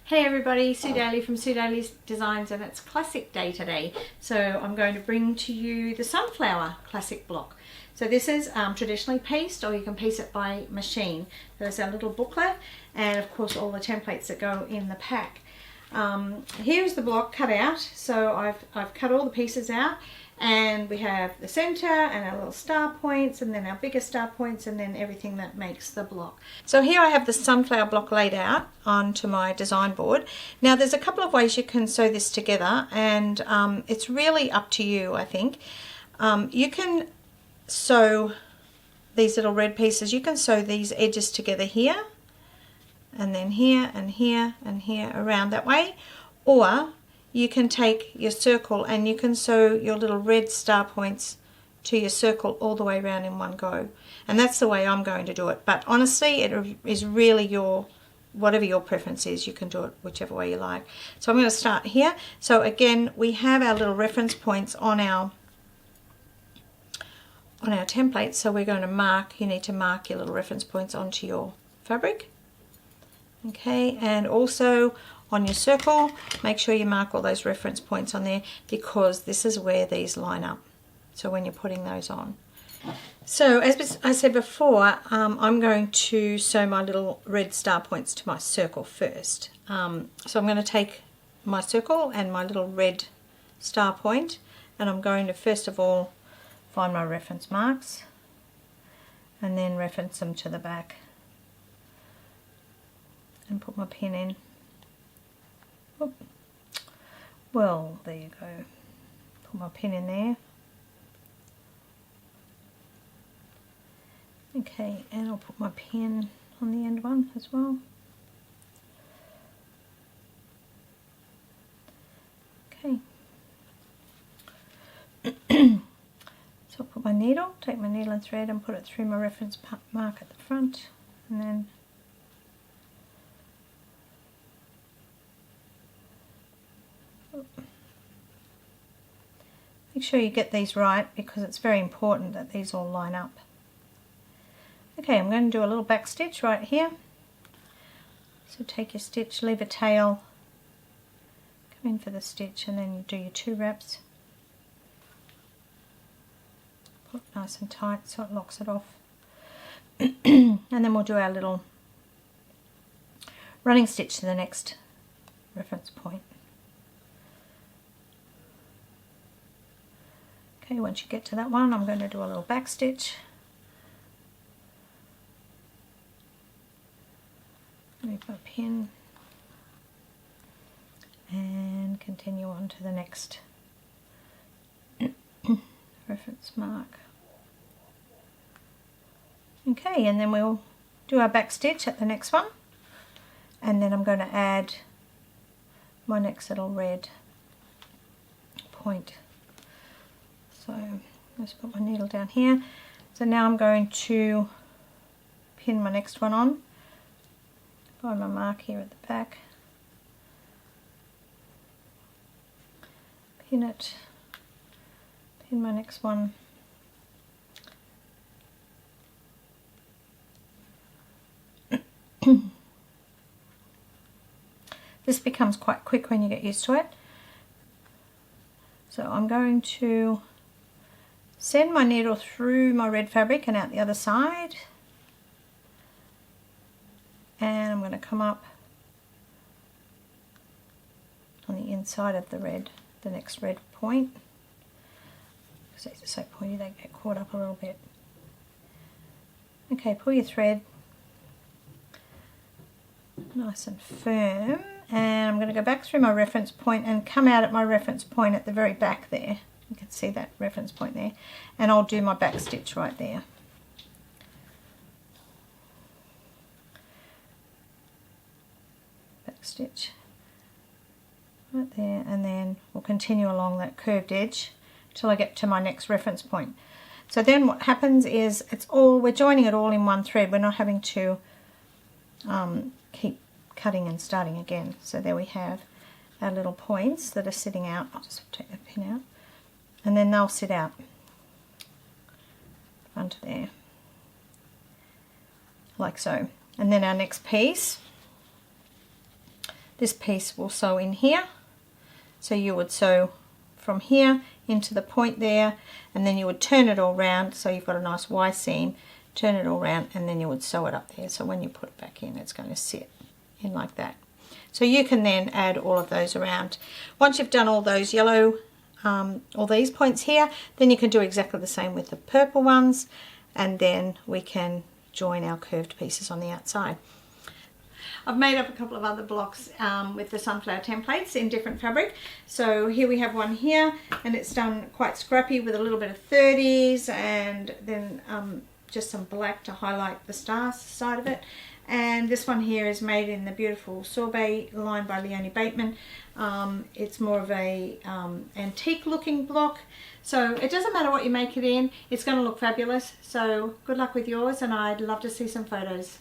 Hey everybody, Sue Daley from Sue Daley's Designs, and it's Classic Day today. So I'm going to bring to you the Sunflower Classic block. So this is traditionally pieced, or you can piece it by machine. There's our little booklet and of course all the templates that go in the pack. Here's the block cut out. So I've cut all the pieces out, and we have the center and our little star points, and then our bigger star points, and then everything that makes the block. So here I have the sunflower block laid out onto my design board. Now there's a couple of ways you can sew this together, and it's really up to you, I think. You can sew these little red pieces, you can sew these edges together here, and then here and here and here around that way, or you can take your circle and you can sew your little red star points to your circle all the way around in one go. And that's the way I'm going to do it. But honestly, it is really whatever your preference is, you can do it whichever way you like. So I'm going to start here. So again, we have our little reference points on our template. So we're going to mark, you need to mark your little reference points onto your fabric. Okay, and also on your circle, make sure you mark all those reference points on there, because this is where these line up. So when you're putting those on. So as I said before, I'm going to sew my little red star points to my circle first. So I'm going to take my circle and my little red star point, and I'm going to first of all find my reference marks and then reference them to the back and put my pin in. Oop. Well, there you go. Put my pin in there. Okay, and I'll put my pin on the end one as well. Okay. So I'll put my needle, take my needle and thread and put it through my reference mark at the front, and then make sure you get these right, because it's very important that these all line up. Okay, I'm going to do a little back stitch right here. So take your stitch, leave a tail, come in for the stitch, and then you do your 2 wraps. Put it nice and tight so it locks it off. And then we'll do our little running stitch to the next reference point. Okay, once you get to that one, I'm going to do a little back stitch. Leave my pin and continue on to the next reference mark. Okay, and then we'll do our back stitch at the next one, and then I'm going to add my next little red point. So let's put my needle down here. So now I'm going to pin my next one on. Find my mark here at the back. Pin it. Pin my next one. This becomes quite quick when you get used to it. So I'm going to send my needle through my red fabric and out the other side, and I'm going to come up on the inside of the next red point, because these are so pointy they get caught up a little bit. Okay, pull your thread nice and firm, and I'm going to go back through my reference point and come out at my reference point at the very back there. You can see that reference point there, and I'll do my back stitch right there. Back stitch right there, and then we'll continue along that curved edge till I get to my next reference point. So then what happens is we're joining it all in one thread. We're not having to keep cutting and starting again. So there we have our little points that are sitting out. I'll just take the pin out. And then they'll sit out onto there, like so. And then our next piece this piece will sew in here. So you would sew from here into the point there, and then you would turn it all round so you've got a nice Y seam, turn it all round, and then you would sew it up there. So when you put it back in, it's going to sit in like that. So you can then add all of those around. Once you've done all those yellow, all these points here, then you can do exactly the same with the purple ones, and then we can join our curved pieces on the outside. I've made up a couple of other blocks with the sunflower templates in different fabric. So here we have one here, and it's done quite scrappy with a little bit of 30s, and then just some black to highlight the star side of it. And this one here is made in the beautiful sorbet line by Leonie Bateman. It's more of a antique looking block, so it doesn't matter what you make it in, it's going to look fabulous. So good luck with yours, and I'd love to see some photos.